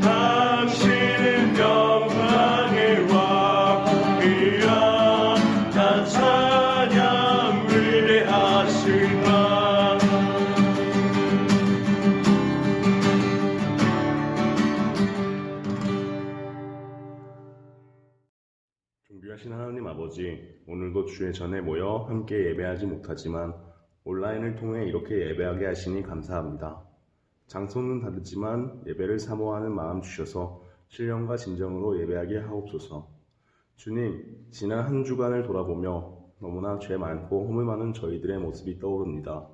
당신은 영광의 왕이야. 나 찬양 위대하시다. 존귀하신 하나님 아버지, 오늘도 주의 전에 모여 함께 예배하지 못하지만 온라인을 통해 이렇게 예배하게 하시니 감사합니다. 장소는 다르지만 예배를 사모하는 마음 주셔서 신령과 진정으로 예배하게 하옵소서. 주님, 지난 한 주간을 돌아보며 너무나 죄 많고 허물 많은 저희들의 모습이 떠오릅니다.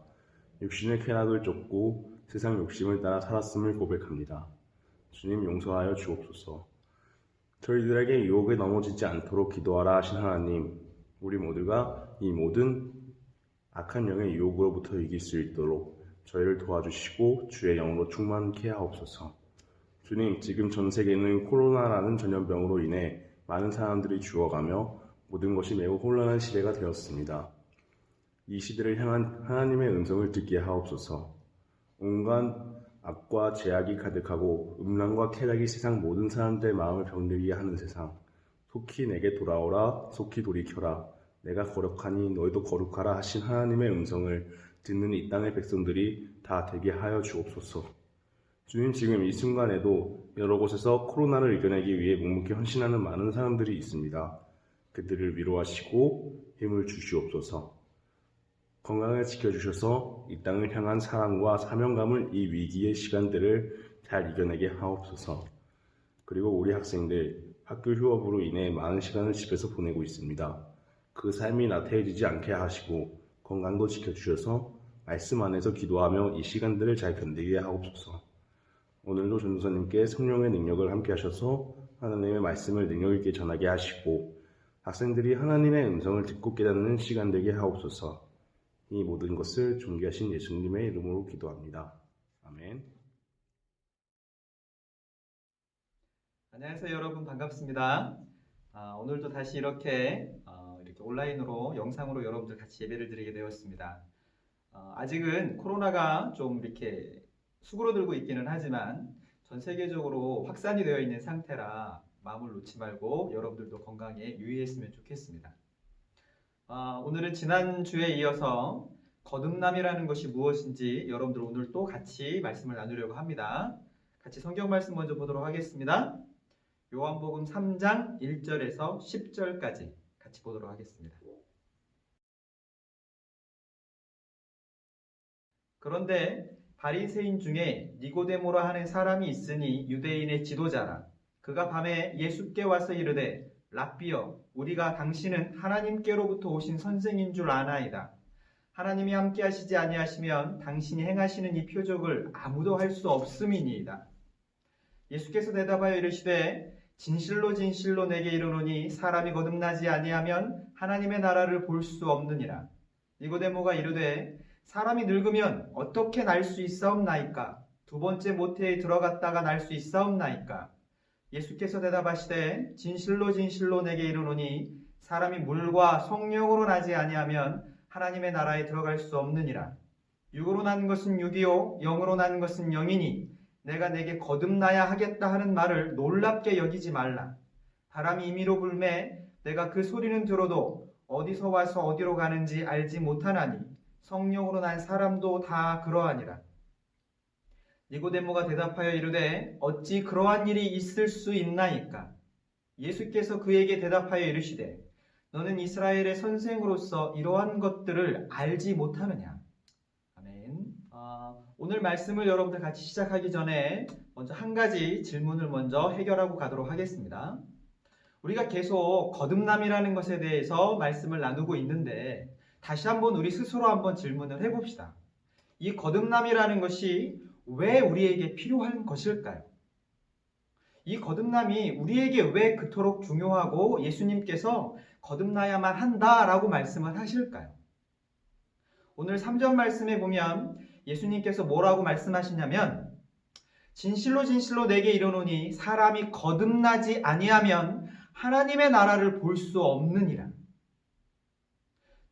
육신의 쾌락을 쫓고 세상 욕심을 따라 살았음을 고백합니다. 주님, 용서하여 주옵소서. 저희들에게 유혹에 넘어지지 않도록 기도하라 하신 하나님, 우리 모두가 이 모든 악한 영의 유혹으로부터 이길 수 있도록 저희를 도와주시고 주의 영으로 충만케 하옵소서. 주님, 지금 전 세계는 코로나라는 전염병으로 인해 많은 사람들이 죽어가며 모든 것이 매우 혼란한 시대가 되었습니다. 이 시대를 향한 하나님의 음성을 듣게 하옵소서. 온갖 악과 죄악이 가득하고 음란과 쾌락이 세상 모든 사람들의 마음을 병들게 하는 세상, 속히 내게 돌아오라, 속히 돌이켜라, 내가 거룩하니 너희도 거룩하라 하신 하나님의 음성을 듣는 이 땅의 백성들이 다 되게 하여 주옵소서. 주님, 지금 이 순간에도 여러 곳에서 코로나를 이겨내기 위해 묵묵히 헌신하는 많은 사람들이 있습니다. 그들을 위로하시고 힘을 주시옵소서. 건강을 지켜주셔서 이 땅을 향한 사랑과 사명감을 이 위기의 시간들을 잘 이겨내게 하옵소서. 그리고 우리 학생들, 학교 휴업으로 인해 많은 시간을 집에서 보내고 있습니다. 그 삶이 나태해지지 않게 하시고 건강도 지켜주셔서 말씀 안에서 기도하며 이 시간들을 잘 견디게 하옵소서. 오늘도 전도사님께 성령의 능력을 함께 하셔서 하나님의 말씀을 능력 있게 전하게 하시고 학생들이 하나님의 음성을 듣고 깨닫는 시간 되게 하옵소서. 이 모든 것을 존귀하신 예수님의 이름으로 기도합니다. 아멘. 안녕하세요, 여러분. 반갑습니다. 오늘도 다시 이렇게 온라인으로 영상으로 여러분들 같이 예배를 드리게 되었습니다. 아직은 코로나가 좀 이렇게 수그러들고 있기는 하지만 전 세계적으로 확산이 되어 있는 상태라 마음을 놓지 말고 여러분들도 건강에 유의했으면 좋겠습니다. 오늘은 지난주에 이어서 거듭남이라는 것이 무엇인지 여러분들 오늘 또 같이 말씀을 나누려고 합니다. 같이 성경 말씀 먼저 보도록 하겠습니다. 요한복음 3장 1절에서 10절까지 같이 보도록 하겠습니다. 그런데 바리새인 중에 니고데모라 하는 사람이 있으니 유대인의 지도자라. 그가 밤에 예수께 와서 이르되 랍비여, 우리가 당신은 하나님께로부터 오신 선생인 줄 아나이다. 하나님이 함께 하시지 아니하시면 당신이 행하시는 이 표적을 아무도 할 수 없음이니이다. 예수께서 대답하여 이르시되 진실로 진실로 내게 이르노니 사람이 거듭나지 아니하면 하나님의 나라를 볼 수 없느니라. 니고데모가 이르되 사람이 늙으면 어떻게 날 수 있사옵나이까? 두 번째 모태에 들어갔다가 날 수 있사옵나이까? 예수께서 대답하시되 진실로 진실로 내게 이르노니 사람이 물과 성령으로 나지 아니하면 하나님의 나라에 들어갈 수 없느니라. 육으로 난 것은 육이요 영으로 난 것은 영이니 내가 내게 거듭나야 하겠다 하는 말을 놀랍게 여기지 말라. 바람이 임의로 불매 내가 그 소리는 들어도 어디서 와서 어디로 가는지 알지 못하나니 성령으로 난 사람도 다 그러하니라. 니고데모가 대답하여 이르되 어찌 그러한 일이 있을 수 있나이까? 예수께서 그에게 대답하여 이르시되 너는 이스라엘의 선생으로서 이러한 것들을 알지 못하느냐? 아멘. 오늘 말씀을 여러분들 같이 시작하기 전에 먼저 한 가지 질문을 먼저 해결하고 가도록 하겠습니다. 우리가 계속 거듭남이라는 것에 대해서 말씀을 나누고 있는데 다시 한번 우리 스스로 한번 질문을 해봅시다. 이 거듭남이라는 것이 왜 우리에게 필요한 것일까요? 이 거듭남이 우리에게 왜 그토록 중요하고 예수님께서 거듭나야만 한다라고 말씀을 하실까요? 오늘 3절 말씀에 보면 예수님께서 뭐라고 말씀하시냐면 진실로 진실로 내게 이르노니 사람이 거듭나지 아니하면 하나님의 나라를 볼 수 없느니라.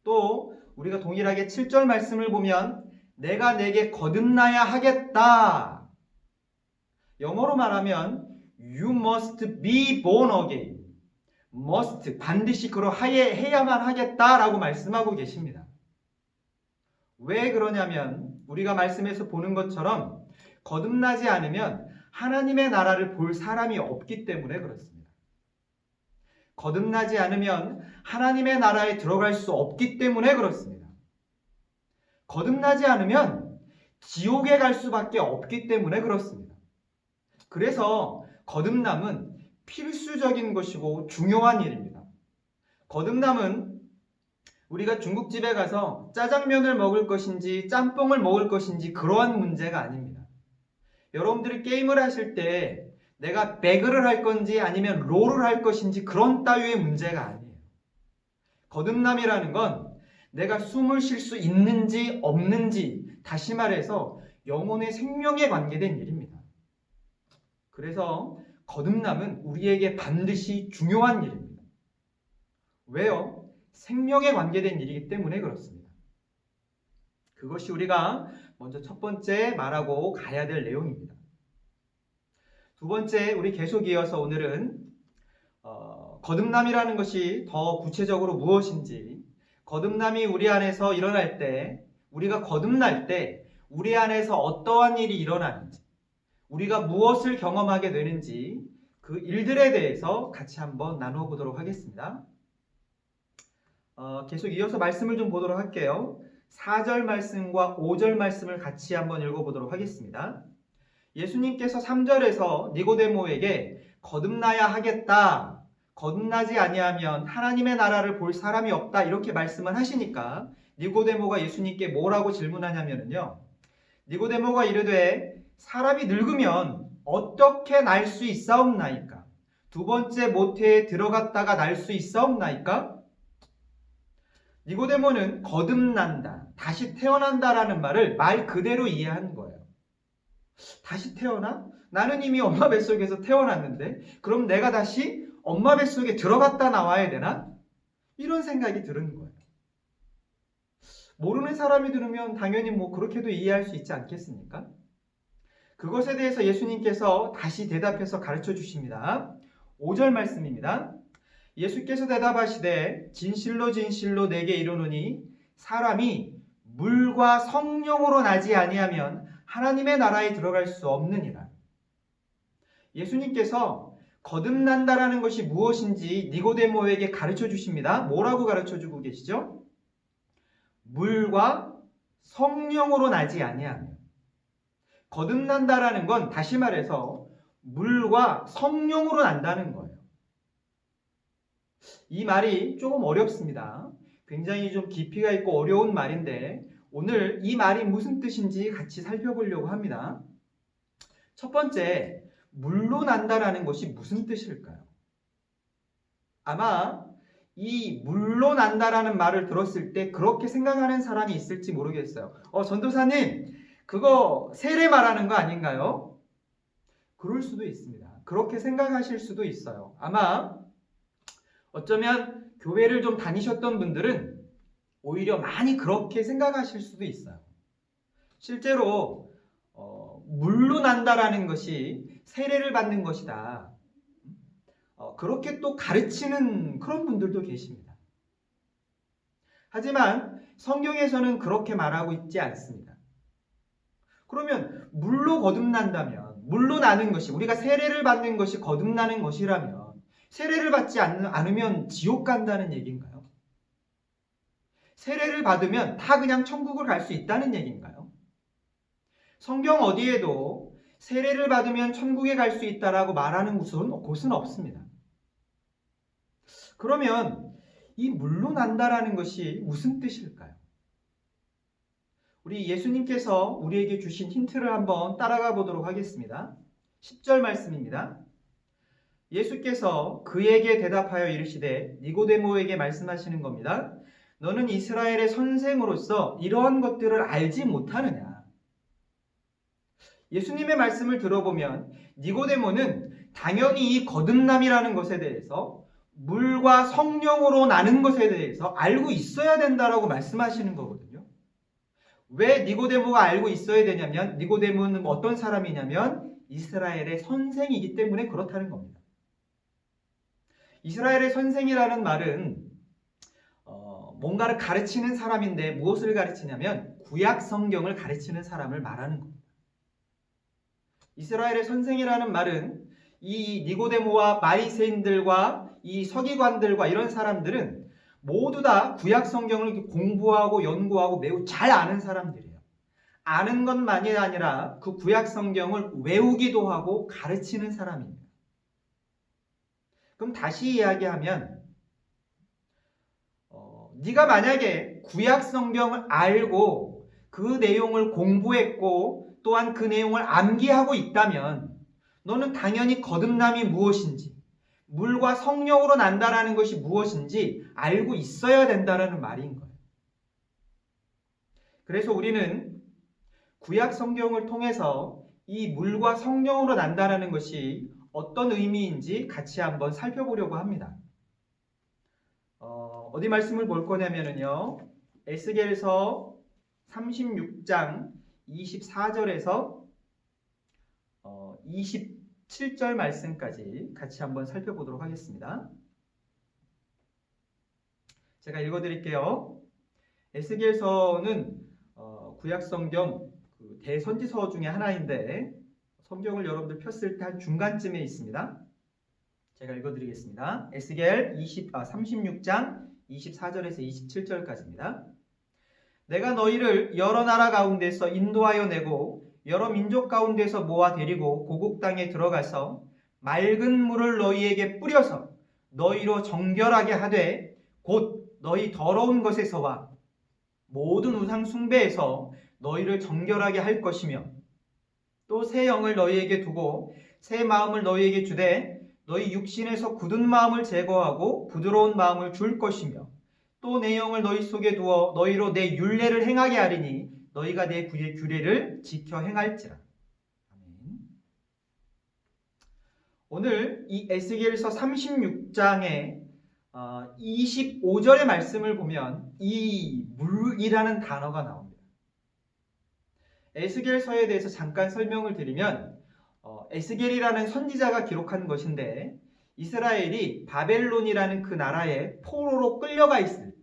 또 우리가 동일하게 7절 말씀을 보면 내가 내게 거듭나야 하겠다 영어로 말하면 You must be born again. must, 반드시 해야만 하겠다라고 말씀하고 계십니다. 왜 그러냐면 우리가 말씀에서 보는 것처럼 거듭나지 않으면 하나님의 나라를 볼 사람이 없기 때문에 그렇습니다. 거듭나지 않으면 하나님의 나라에 들어갈 수 없기 때문에 그렇습니다. 거듭나지 않으면 지옥에 갈 수밖에 없기 때문에 그렇습니다. 그래서 거듭남은 필수적인 것이고 중요한 일입니다. 거듭남은 우리가 중국집에 가서 짜장면을 먹을 것인지 짬뽕을 먹을 것인지 그러한 문제가 아닙니다. 여러분들이 게임을 하실 때 내가 배그를 할 건지 아니면 롤을 할 것인지 그런 따위의 문제가 아니에요. 거듭남이라는 건 내가 숨을 쉴 수 있는지 없는지, 다시 말해서 영혼의 생명에 관계된 일입니다. 그래서 거듭남은 우리에게 반드시 중요한 일입니다. 왜요? 생명에 관계된 일이기 때문에 그렇습니다. 그것이 우리가 먼저 첫 번째 말하고 가야 될 내용입니다. 두 번째, 우리 계속 이어서 오늘은 거듭남이라는 것이 더 구체적으로 무엇인지, 거듭남이 우리 안에서 일어날 때, 우리가 거듭날 때 우리 안에서 어떠한 일이 일어나는지, 우리가 무엇을 경험하게 되는지 그 일들에 대해서 같이 한번 나누어 보도록 하겠습니다. 계속 이어서 말씀을 좀 보도록 할게요. 4절 말씀과 5절 말씀을 같이 한번 읽어보도록 하겠습니다. 예수님께서 3절에서 니고데모에게 거듭나야 하겠다, 거듭나지 아니하면 하나님의 나라를 볼 사람이 없다, 이렇게 말씀을 하시니까 니고데모가 예수님께 뭐라고 질문하냐면요, 니고데모가 이르되 사람이 늙으면 어떻게 날 수 있사옵나이까? 두 번째 모태에 들어갔다가 날 수 있사옵나이까? 니고데모는 거듭난다, 다시 태어난다라는 말을 말 그대로 이해한 거예요. 다시 태어나? 나는 이미 엄마 뱃속에서 태어났는데 그럼 내가 다시 엄마 뱃속에 들어갔다 나와야 되나? 이런 생각이 드는 거예요. 모르는 사람이 들으면 당연히 그렇게도 이해할 수 있지 않겠습니까? 그것에 대해서 예수님께서 다시 대답해서 가르쳐 주십니다. 5절 말씀입니다. 예수께서 대답하시되 진실로 진실로 내게 이르노니 사람이 물과 성령으로 나지 아니하면 하나님의 나라에 들어갈 수 없느니라. 예수님께서 거듭난다라는 것이 무엇인지 니고데모에게 가르쳐 주십니다. 뭐라고 가르쳐 주고 계시죠? 물과 성령으로 나지 아니하면. 거듭난다라는 건 다시 말해서 물과 성령으로 난다는 거예요. 이 말이 조금 어렵습니다. 굉장히 좀 깊이가 있고 어려운 말인데 오늘 이 말이 무슨 뜻인지 같이 살펴보려고 합니다. 첫 번째, 물로 난다라는 것이 무슨 뜻일까요? 아마 이 물로 난다라는 말을 들었을 때 그렇게 생각하는 사람이 있을지 모르겠어요. 전도사님, 그거 세례 말하는 거 아닌가요? 그럴 수도 있습니다. 그렇게 생각하실 수도 있어요. 아마 어쩌면 교회를 좀 다니셨던 분들은 오히려 많이 그렇게 생각하실 수도 있어요. 실제로 물로 난다라는 것이 세례를 받는 것이다, 그렇게 또 가르치는 그런 분들도 계십니다. 하지만 성경에서는 그렇게 말하고 있지 않습니다. 그러면 물로 거듭난다면, 물로 나는 것이, 우리가 세례를 받는 것이 거듭나는 것이라면 세례를 받지 않으면 지옥 간다는 얘기인가요? 세례를 받으면 다 그냥 천국을 갈 수 있다는 얘기인가요? 성경 어디에도 세례를 받으면 천국에 갈 수 있다라고 말하는 곳은 없습니다. 그러면 이 물로 난다라는 것이 무슨 뜻일까요? 우리 예수님께서 우리에게 주신 힌트를 한번 따라가 보도록 하겠습니다. 10절 말씀입니다. 예수께서 그에게 대답하여 이르시되, 니고데모에게 말씀하시는 겁니다. 너는 이스라엘의 선생으로서 이러한 것들을 알지 못하느냐? 예수님의 말씀을 들어보면 니고데모는 당연히 이 거듭남이라는 것에 대해서, 물과 성령으로 나는 것에 대해서 알고 있어야 된다라고 말씀하시는 거거든요. 왜 니고데모가 알고 있어야 되냐면, 니고데모는 어떤 사람이냐면 이스라엘의 선생이기 때문에 그렇다는 겁니다. 이스라엘의 선생이라는 말은 뭔가를 가르치는 사람인데 무엇을 가르치냐면 구약 성경을 가르치는 사람을 말하는 겁니다. 이스라엘의 선생이라는 말은 이 니고데모와 바리새인들과 이 서기관들과 이런 사람들은 모두 다 구약 성경을 공부하고 연구하고 매우 잘 아는 사람들이에요. 아는 것만이 아니라 그 구약 성경을 외우기도 하고 가르치는 사람입니다. 그럼 다시 이야기하면 네가 만약에 구약 성경을 알고 그 내용을 공부했고 또한 그 내용을 암기하고 있다면 너는 당연히 거듭남이 무엇인지 물과 성령으로 난다라는 것이 무엇인지 알고 있어야 된다라는 말인 거예요. 그래서 우리는 구약 성경을 통해서 이 물과 성령으로 난다라는 것이 어떤 의미인지 같이 한번 살펴보려고 합니다. 어디 말씀을 볼 거냐면요. 에스겔서 36장 24절에서 27절 말씀까지 같이 한번 살펴보도록 하겠습니다. 제가 읽어드릴게요. 에스겔서는 구약성경 대선지서 중에 하나인데 성경을 여러분들 폈을 때 한 중간쯤에 있습니다. 제가 읽어드리겠습니다. 에스겔 36장 24절에서 27절까지입니다. 내가 너희를 여러 나라 가운데서 인도하여 내고 여러 민족 가운데서 모아 데리고 고국 땅에 들어가서 맑은 물을 너희에게 뿌려서 너희로 정결하게 하되 곧 너희 더러운 것에서와 모든 우상 숭배에서 너희를 정결하게 할 것이며 또 새 영을 너희에게 두고 새 마음을 너희에게 주되 너희 육신에서 굳은 마음을 제거하고 부드러운 마음을 줄 것이며 또 내 영을 너희 속에 두어 너희로 내 율례를 행하게 하리니 너희가 내 규례를 지켜 행할지라. 아멘. 오늘 이 에스겔서 36장의 25절의 말씀을 보면 이 물이라는 단어가 나옵니다. 에스겔서에 대해서 잠깐 설명을 드리면 에스겔이라는 선지자가 기록한 것인데 이스라엘이 바벨론이라는 그 나라에 포로로 끌려가 있을 때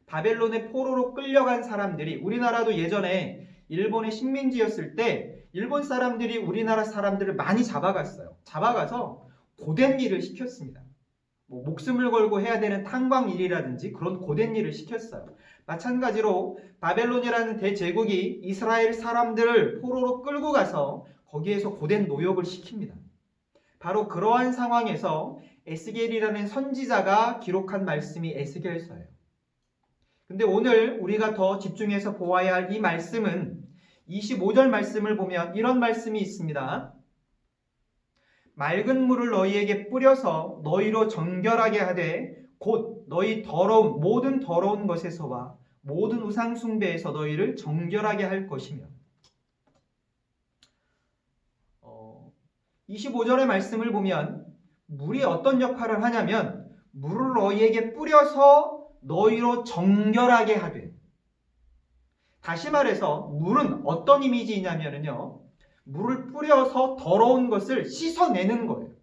바벨론의 포로로 끌려간 사람들이 우리나라도 예전에 일본의 식민지였을 때 일본 사람들이 우리나라 사람들을 많이 잡아갔어요. 잡아가서 고된 일을 시켰습니다. 목숨을 걸고 해야 되는 탕광 일이라든지 그런 고된 일을 시켰어요. 마찬가지로 바벨론이라는 대제국이 이스라엘 사람들을 포로로 끌고 가서 거기에서 고된 노역을 시킵니다. 바로 그러한 상황에서 에스겔이라는 선지자가 기록한 말씀이 에스겔서예요. 근데 오늘 우리가 더 집중해서 보아야 할 이 말씀은 25절 말씀을 보면 이런 말씀이 있습니다. 맑은 물을 너희에게 뿌려서 너희로 정결하게 하되 곧 너희 모든 더러운 것에서와 모든 우상 숭배에서 너희를 정결하게 할 것이며 25절의 말씀을 보면 물이 어떤 역할을 하냐면 물을 너희에게 뿌려서 너희로 정결하게 하되 다시 말해서 물은 어떤 이미지냐면요 물을 뿌려서 더러운 것을 씻어내는 거예요.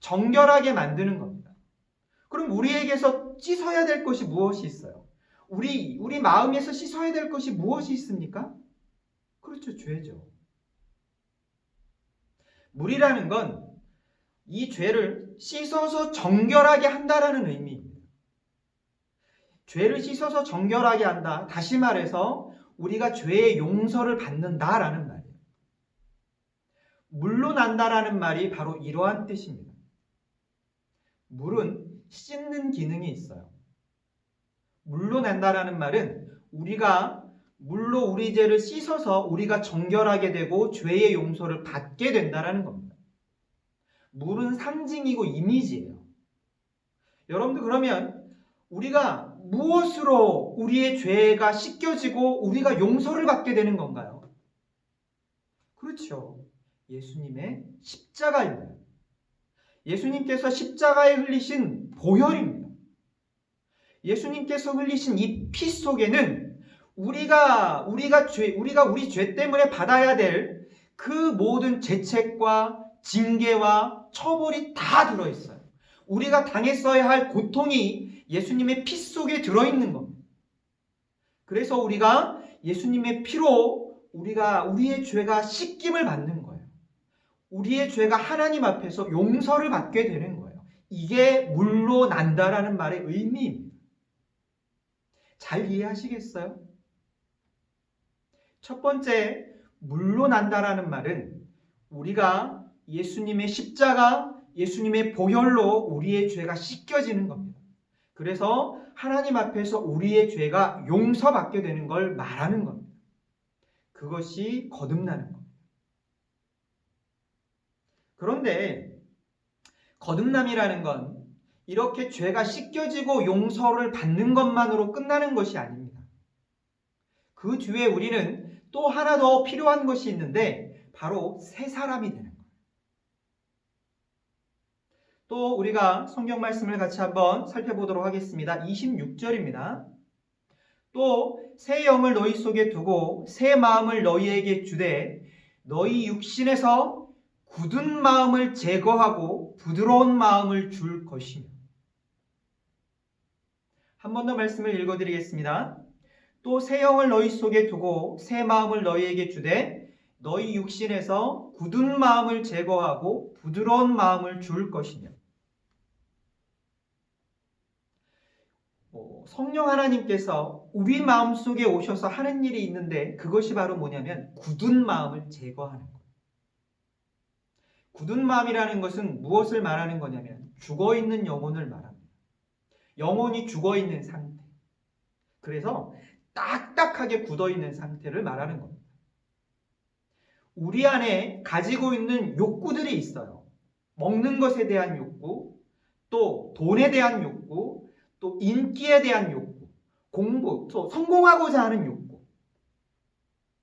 정결하게 만드는 겁니다. 그럼 우리에게서 씻어야 될 것이 무엇이 있어요? 우리 마음에서 씻어야 될 것이 무엇이 있습니까? 그렇죠. 죄죠. 물이라는 건 이 죄를 씻어서 정결하게 한다라는 의미입니다. 죄를 씻어서 정결하게 한다. 다시 말해서 우리가 죄의 용서를 받는다라는 말이에요. 물로 난다라는 말이 바로 이러한 뜻입니다. 물은 씻는 기능이 있어요. 물로 난다라는 말은 우리가 물로 우리 죄를 씻어서 우리가 정결하게 되고 죄의 용서를 받게 된다라는 겁니다. 물은 상징이고 이미지예요. 여러분들 그러면 우리가 무엇으로 우리의 죄가 씻겨지고 우리가 용서를 받게 되는 건가요? 그렇죠. 예수님의 십자가입니다. 예수님께서 십자가에 흘리신 보혈입니다. 예수님께서 흘리신 이 피 속에는 우리 죄 때문에 받아야 될 그 모든 죄책과 징계와 처벌이 다 들어있어요. 우리가 당했어야 할 고통이 예수님의 피 속에 들어있는 겁니다. 그래서 우리가 예수님의 피로 우리의 죄가 씻김을 받는 거예요. 우리의 죄가 하나님 앞에서 용서를 받게 되는 거예요. 이게 물로 난다라는 말의 의미입니다. 잘 이해하시겠어요? 첫 번째, 물로 난다라는 말은 우리가 예수님의 십자가, 예수님의 보혈로 우리의 죄가 씻겨지는 겁니다. 그래서 하나님 앞에서 우리의 죄가 용서받게 되는 걸 말하는 겁니다. 그것이 거듭나는 겁니다. 그런데 거듭남이라는 건 이렇게 죄가 씻겨지고 용서를 받는 것만으로 끝나는 것이 아닙니다. 그 뒤에 우리는 또 하나 더 필요한 것이 있는데 바로 새 사람이 되는 거예요. 또 우리가 성경 말씀을 같이 한번 살펴보도록 하겠습니다. 26절입니다. 또 새 영을 너희 속에 두고 새 마음을 너희에게 주되 너희 육신에서 굳은 마음을 제거하고 부드러운 마음을 줄 것이며. 한 번 더 말씀을 읽어드리겠습니다. 또 새 영을 너희 속에 두고 새 마음을 너희에게 주되 너희 육신에서 굳은 마음을 제거하고 부드러운 마음을 줄 것이며. 성령 하나님께서 우리 마음속에 오셔서 하는 일이 있는데 그것이 바로 뭐냐면 굳은 마음을 제거하는 거예요. 굳은 마음이라는 것은 무엇을 말하는 거냐면 죽어있는 영혼을 말합니다. 영혼이 죽어있는 상태. 그래서 딱딱하게 굳어있는 상태를 말하는 겁니다. 우리 안에 가지고 있는 욕구들이 있어요. 먹는 것에 대한 욕구, 또 돈에 대한 욕구, 또 인기에 대한 욕구, 공부, 또 성공하고자 하는 욕구,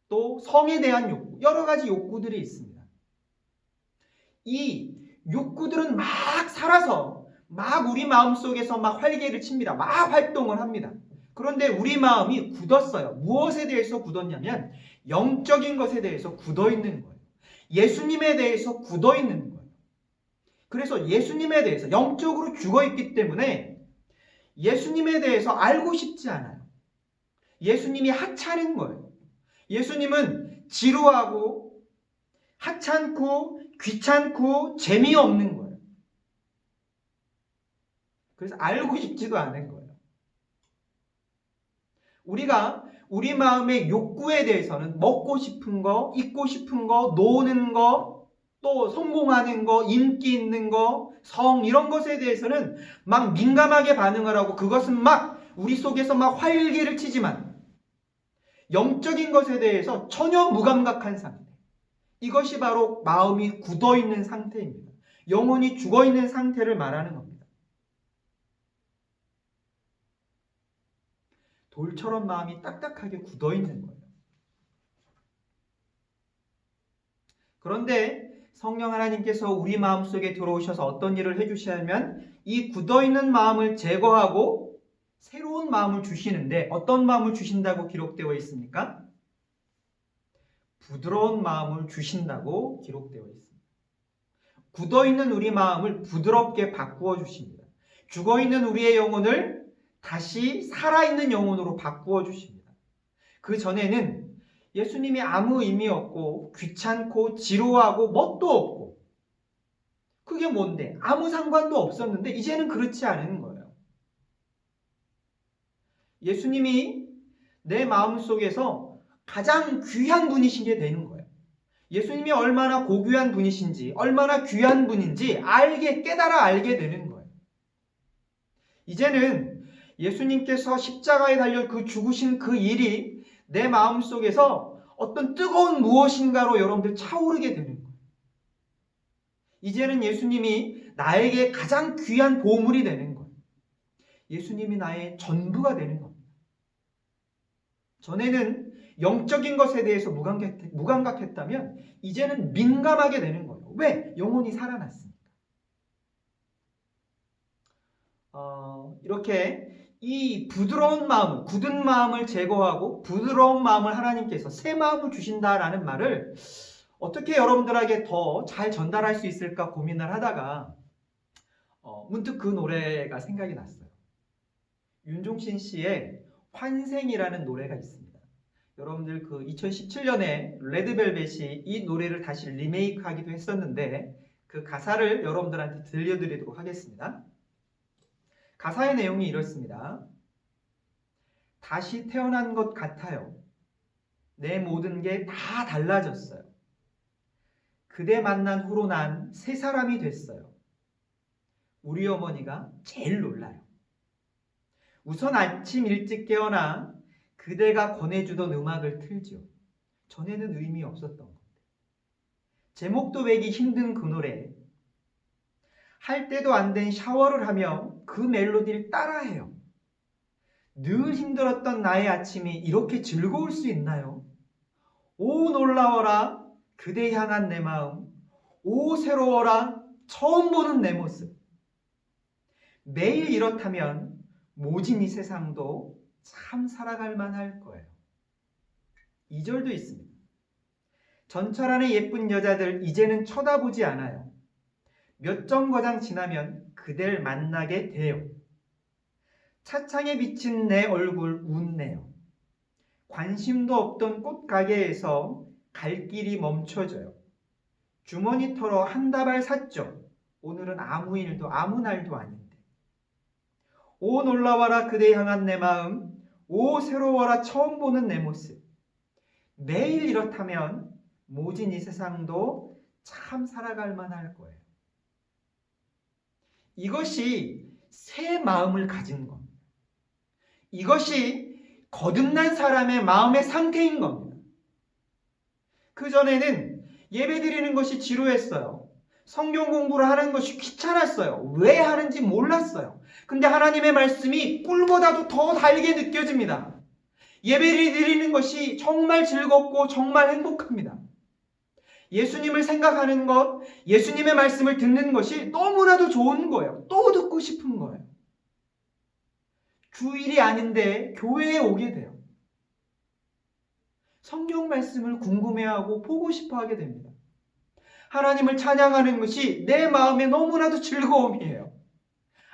또 성에 대한 욕구, 여러 가지 욕구들이 있습니다. 이 욕구들은 막 살아서 막 우리 마음속에서 막 활개를 칩니다. 막 활동을 합니다. 그런데 우리 마음이 굳었어요. 무엇에 대해서 굳었냐면 영적인 것에 대해서 굳어있는 거예요. 예수님에 대해서 굳어있는 거예요. 그래서 예수님에 대해서 영적으로 죽어있기 때문에 예수님에 대해서 알고 싶지 않아요. 예수님이 하찮은 거예요. 예수님은 지루하고 하찮고 귀찮고 재미없는 거예요. 그래서 알고 싶지도 않은 거예요. 우리가 우리 마음의 욕구에 대해서는 먹고 싶은 거, 입고 싶은 거, 노는 거, 또 성공하는 거, 인기 있는 거, 성 이런 것에 대해서는 막 민감하게 반응을 하고 그것은 막 우리 속에서 막 활기를 치지만 영적인 것에 대해서 전혀 무감각한 상태. 이것이 바로 마음이 굳어있는 상태입니다. 영혼이 죽어있는 상태를 말하는 겁니다. 돌처럼 마음이 딱딱하게 굳어있는 거예요. 그런데 성령 하나님께서 우리 마음속에 들어오셔서 어떤 일을 해주시냐면 이 굳어있는 마음을 제거하고 새로운 마음을 주시는데 어떤 마음을 주신다고 기록되어 있습니까? 부드러운 마음을 주신다고 기록되어 있습니다. 굳어있는 우리 마음을 부드럽게 바꾸어 주십니다. 죽어있는 우리의 영혼을 다시 살아있는 영혼으로 바꾸어 주십니다. 그 전에는 예수님이 아무 의미 없고 귀찮고 지루하고 멋도 없고 그게 뭔데? 아무 상관도 없었는데 이제는 그렇지 않은 거예요. 예수님이 내 마음속에서 가장 귀한 분이시게 되는 거예요. 예수님이 얼마나 고귀한 분이신지 얼마나 귀한 분인지 깨달아 알게 되는 거예요. 이제는 예수님께서 십자가에 달려 죽으신 그 일이 내 마음속에서 어떤 뜨거운 무엇인가로 여러분들 차오르게 되는 거예요. 이제는 예수님이 나에게 가장 귀한 보물이 되는 거예요. 예수님이 나의 전부가 되는 겁니다. 전에는 영적인 것에 대해서 무감각했다면 이제는 민감하게 되는 거예요. 왜? 영혼이 살아났으니까. 이렇게 이 부드러운 마음, 굳은 마음을 제거하고 부드러운 마음을 하나님께서 새 마음을 주신다라는 말을 어떻게 여러분들에게 더 잘 전달할 수 있을까 고민을 하다가 문득 그 노래가 생각이 났어요. 윤종신 씨의 환생이라는 노래가 있습니다. 여러분들 그 2017년에 레드벨벳이 이 노래를 다시 리메이크하기도 했었는데 그 가사를 여러분들한테 들려드리도록 하겠습니다. 가사의 내용이 이렇습니다. 다시 태어난 것 같아요. 내 모든 게 다 달라졌어요. 그대 만난 후로 난 새 사람이 됐어요. 우리 어머니가 제일 놀라요. 우선 아침 일찍 깨어나 그대가 권해주던 음악을 틀죠. 전에는 의미 없었던 건데. 제목도 외기 힘든 그 노래. 할 때도 안 된 샤워를 하며 그 멜로디를 따라해요. 늘 힘들었던 나의 아침이 이렇게 즐거울 수 있나요? 오 놀라워라 그대 향한 내 마음. 오 새로워라 처음 보는 내 모습. 매일 이렇다면 모진 이 세상도 참 살아갈 만할 거예요. 2절도 있습니다. 전철 안의 예쁜 여자들 이제는 쳐다보지 않아요. 몇 정거장 지나면 그댈 만나게 돼요. 차창에 비친 내 얼굴 웃네요. 관심도 없던 꽃가게에서 갈 길이 멈춰져요. 주머니 털어 한 다발 샀죠. 오늘은 아무 일도 아무 날도 아닌데. 오 놀라워라 그대 향한 내 마음. 오 새로워라 처음 보는 내 모습. 매일 이렇다면 모진 이 세상도 참 살아갈 만할 거예요. 이것이 새 마음을 가진 겁니다. 이것이 거듭난 사람의 마음의 상태인 겁니다. 그전에는 예배드리는 것이 지루했어요. 성경 공부를 하는 것이 귀찮았어요. 왜 하는지 몰랐어요. 근데 하나님의 말씀이 꿀보다도 더 달게 느껴집니다. 예배를 드리는 것이 정말 즐겁고 정말 행복합니다. 예수님을 생각하는 것, 예수님의 말씀을 듣는 것이 너무나도 좋은 거예요. 또 듣고 싶은 거예요. 주일이 아닌데 교회에 오게 돼요. 성경 말씀을 궁금해하고 보고 싶어 하게 됩니다. 하나님을 찬양하는 것이 내 마음에 너무나도 즐거움이에요.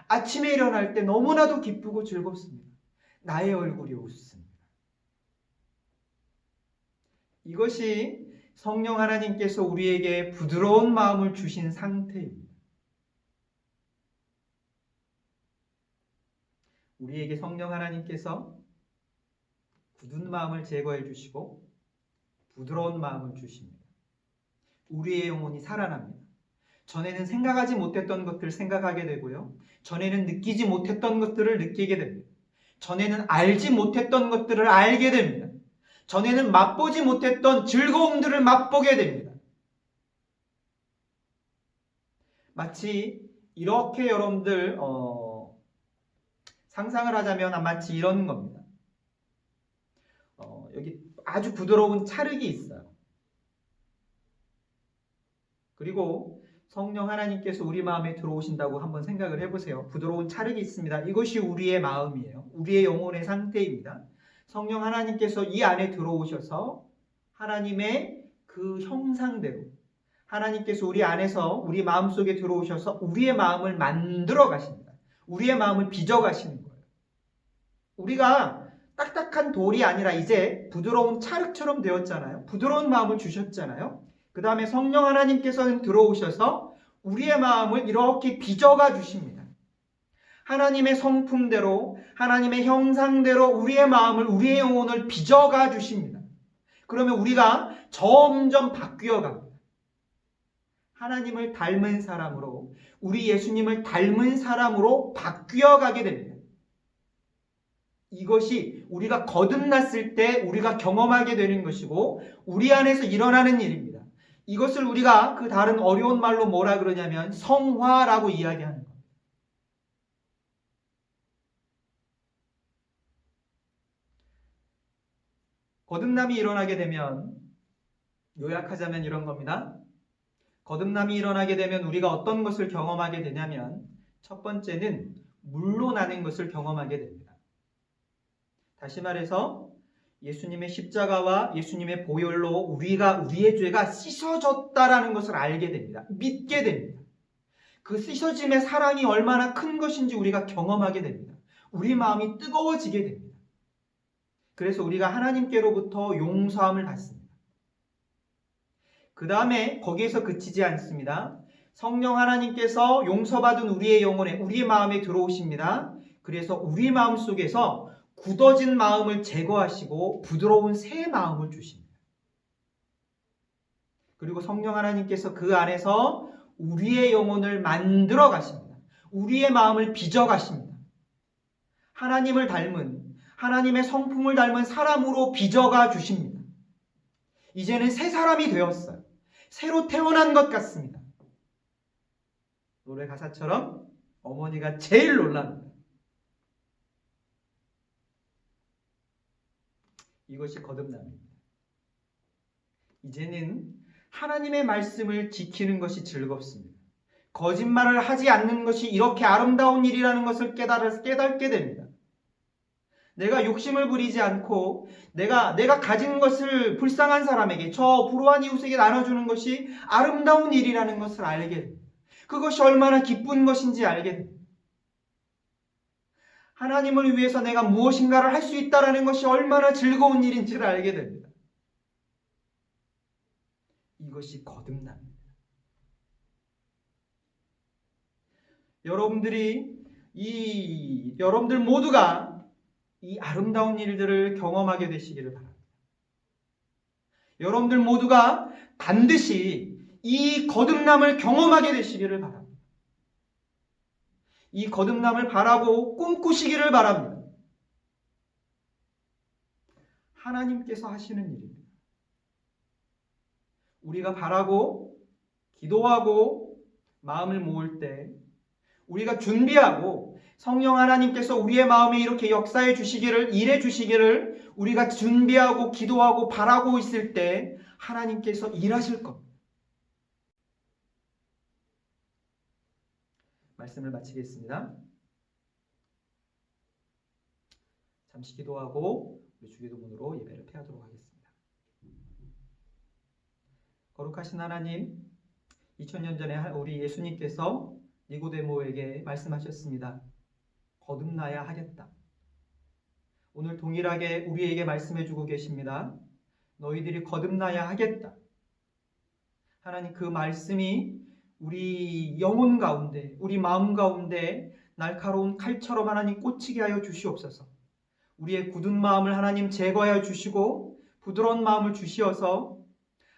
아침에 일어날 때 너무나도 기쁘고 즐겁습니다. 나의 얼굴이 웃습니다. 이것이 성령 하나님께서 우리에게 부드러운 마음을 주신 상태입니다. 우리에게 성령 하나님께서 굳은 마음을 제거해 주시고 부드러운 마음을 주십니다. 우리의 영혼이 살아납니다. 전에는 생각하지 못했던 것들을 생각하게 되고요. 전에는 느끼지 못했던 것들을 느끼게 됩니다. 전에는 알지 못했던 것들을 알게 됩니다. 전에는 맛보지 못했던 즐거움들을 맛보게 됩니다. 마치 이렇게 여러분들 상상을 하자면 마치 이런 겁니다. 여기 아주 부드러운 찰흙이 있어요. 그리고 성령 하나님께서 우리 마음에 들어오신다고 한번 생각을 해보세요. 부드러운 찰흙이 있습니다. 이것이 우리의 마음이에요. 우리의 영혼의 상태입니다. 성령 하나님께서 이 안에 들어오셔서 하나님의 그 형상대로 하나님께서 우리 안에서 우리 마음속에 들어오셔서 우리의 마음을 만들어 가십니다. 우리의 마음을 빚어 가시는 거예요. 우리가 딱딱한 돌이 아니라 이제 부드러운 찰흙처럼 되었잖아요. 부드러운 마음을 주셨잖아요. 그 다음에 성령 하나님께서는 들어오셔서 우리의 마음을 이렇게 빚어가 주십니다. 하나님의 성품대로 하나님의 형상대로 우리의 마음을 우리의 영혼을 빚어가 주십니다. 그러면 우리가 점점 바뀌어 갑니다. 하나님을 닮은 사람으로 우리 예수님을 닮은 사람으로 바뀌어 가게 됩니다. 이것이 우리가 거듭났을 때 우리가 경험하게 되는 것이고 우리 안에서 일어나는 일입니다. 이것을 우리가 그 다른 어려운 말로 뭐라 그러냐면 성화라고 이야기하는 겁니다. 거듭남이 일어나게 되면 요약하자면 이런 겁니다. 거듭남이 일어나게 되면 우리가 어떤 것을 경험하게 되냐면 첫 번째는 물로 나는 것을 경험하게 됩니다. 다시 말해서 예수님의 십자가와 예수님의 보혈로 우리의 죄가 씻어졌다라는 것을 알게 됩니다. 믿게 됩니다. 그 씻어짐의 사랑이 얼마나 큰 것인지 우리가 경험하게 됩니다. 우리 마음이 뜨거워지게 됩니다. 그래서 우리가 하나님께로부터 용서함을 받습니다. 그 다음에 거기에서 그치지 않습니다. 성령 하나님께서 용서받은 우리의 영혼에, 우리의 마음에 들어오십니다. 그래서 우리 마음 속에서 굳어진 마음을 제거하시고 부드러운 새 마음을 주십니다. 그리고 성령 하나님께서 그 안에서 우리의 영혼을 만들어 가십니다. 우리의 마음을 빚어 가십니다. 하나님을 닮은, 하나님의 성품을 닮은 사람으로 빚어가 주십니다. 이제는 새 사람이 되었어요. 새로 태어난 것 같습니다. 노래 가사처럼 어머니가 제일 놀랍니다. 이것이 거듭남입니다. 이제는 하나님의 말씀을 지키는 것이 즐겁습니다. 거짓말을 하지 않는 것이 이렇게 아름다운 일이라는 것을 깨닫게 됩니다. 내가 욕심을 부리지 않고 내가 가진 것을 불쌍한 사람에게, 저 불우한 이웃에게 나눠주는 것이 아름다운 일이라는 것을 알게 됩니다. 그것이 얼마나 기쁜 것인지 알게 됩니다. 하나님을 위해서 내가 무엇인가를 할 수 있다는 것이 얼마나 즐거운 일인지를 알게 됩니다. 이것이 거듭납니다. 여러분들 모두가 이 아름다운 일들을 경험하게 되시기를 바랍니다. 여러분들 모두가 반드시 이 거듭남을 경험하게 되시기를 바랍니다. 이 거듭남을 바라고 꿈꾸시기를 바랍니다. 하나님께서 하시는 일입니다. 우리가 바라고 기도하고 마음을 모을 때, 우리가 준비하고 성령 하나님께서 우리의 마음에 이렇게 역사해 주시기를, 일해 주시기를 우리가 준비하고 기도하고 바라고 있을 때 하나님께서 일하실 겁니다. 말씀을 마치겠습니다. 잠시 기도하고 우리 주기도문으로 예배를 폐하도록 하겠습니다. 거룩하신 하나님, 2000년 전에 우리 예수님께서 니고데모에게 말씀하셨습니다. 거듭나야 하겠다. 오늘 동일하게 우리에게 말씀해주고 계십니다. 너희들이 거듭나야 하겠다. 하나님, 그 말씀이 우리 영혼 가운데, 우리 마음 가운데 날카로운 칼처럼 하나님 꽂히게 하여 주시옵소서. 우리의 굳은 마음을 하나님 제거하여 주시고 부드러운 마음을 주시어서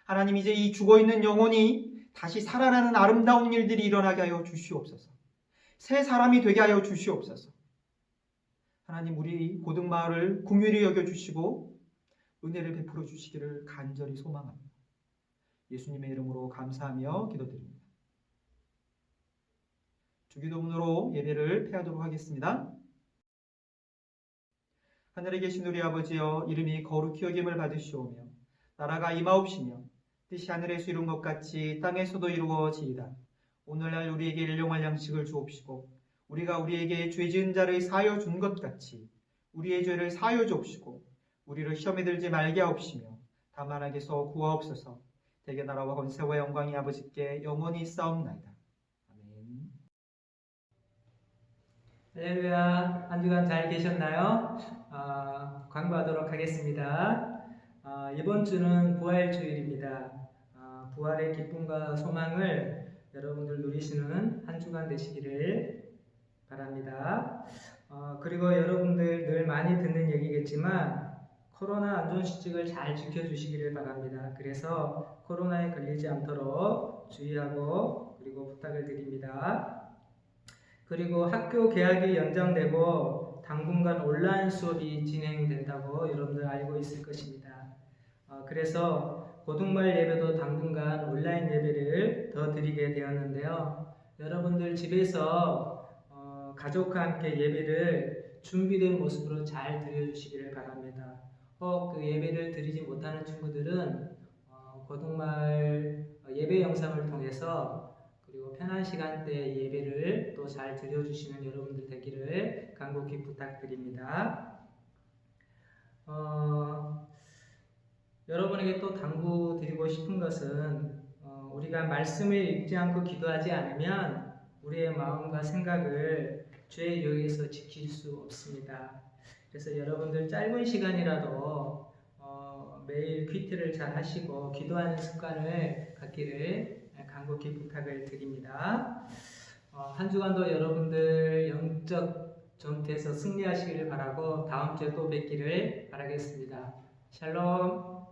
하나님, 이제 이 죽어있는 영혼이 다시 살아나는 아름다운 일들이 일어나게 하여 주시옵소서. 새 사람이 되게 하여 주시옵소서. 하나님, 우리 고등마을을 긍휼히 여겨주시고 은혜를 베풀어 주시기를 간절히 소망합니다. 예수님의 이름으로 감사하며 기도드립니다. 주기도문으로 예배를 폐하도록 하겠습니다. 하늘에 계신 우리 아버지여, 이름이 거룩히 여김을 받으시오며 나라가 임하옵시며 뜻이 하늘에서 이룬 것 같이 땅에서도 이루어지이다. 오늘날 우리에게 일용할 양식을 주옵시고 우리가 우리에게 죄 지은 자를 사하여 준 것 같이 우리의 죄를 사하여 주옵시고 우리를 시험에 들지 말게 하옵시며 다만 악에서 구하옵소서. 대개 나라와 권세와 영광이 아버지께 영원히 있사옵나이다. 아멘. 할렐루야. 한 주간 잘 계셨나요? 광고하도록 하겠습니다. 이번 주는 부활주일입니다. 부활의 기쁨과 소망을 여러분들 누리시는 한 주간 되시기를 바랍니다. 그리고 여러분들 늘 많이 듣는 얘기겠지만 코로나 안전수칙을 잘 지켜주시기를 바랍니다. 그래서 코로나에 걸리지 않도록 주의하고 그리고 부탁을 드립니다. 그리고 학교 개학이 연장되고 당분간 온라인 수업이 진행된다고 여러분들 알고 있을 것입니다. 그래서 고등말 예배도 당분간 온라인 예배를 더 드리게 되었는데요. 여러분들 집에서 가족과 함께 예배를 준비된 모습으로 잘 드려주시기를 바랍니다. 혹 그 예배를 드리지 못하는 친구들은 고등말 예배 영상을 통해서 그리고 편한 시간대에 예배를 또 잘 드려주시는 여러분들 되기를 간곡히 부탁드립니다. 여러분에게 또 당부드리고 싶은 것은 우리가 말씀을 읽지 않고 기도하지 않으면 우리의 마음과 생각을 주의 유혹에서 지킬 수 없습니다. 그래서 여러분들 짧은 시간이라도 매일 퀴트를 잘 하시고 기도하는 습관을 갖기를 간곡히 부탁을 드립니다. 한 주간도 여러분들 영적 전투에서 승리하시기를 바라고 다음 주에 또 뵙기를 바라겠습니다. 샬롬.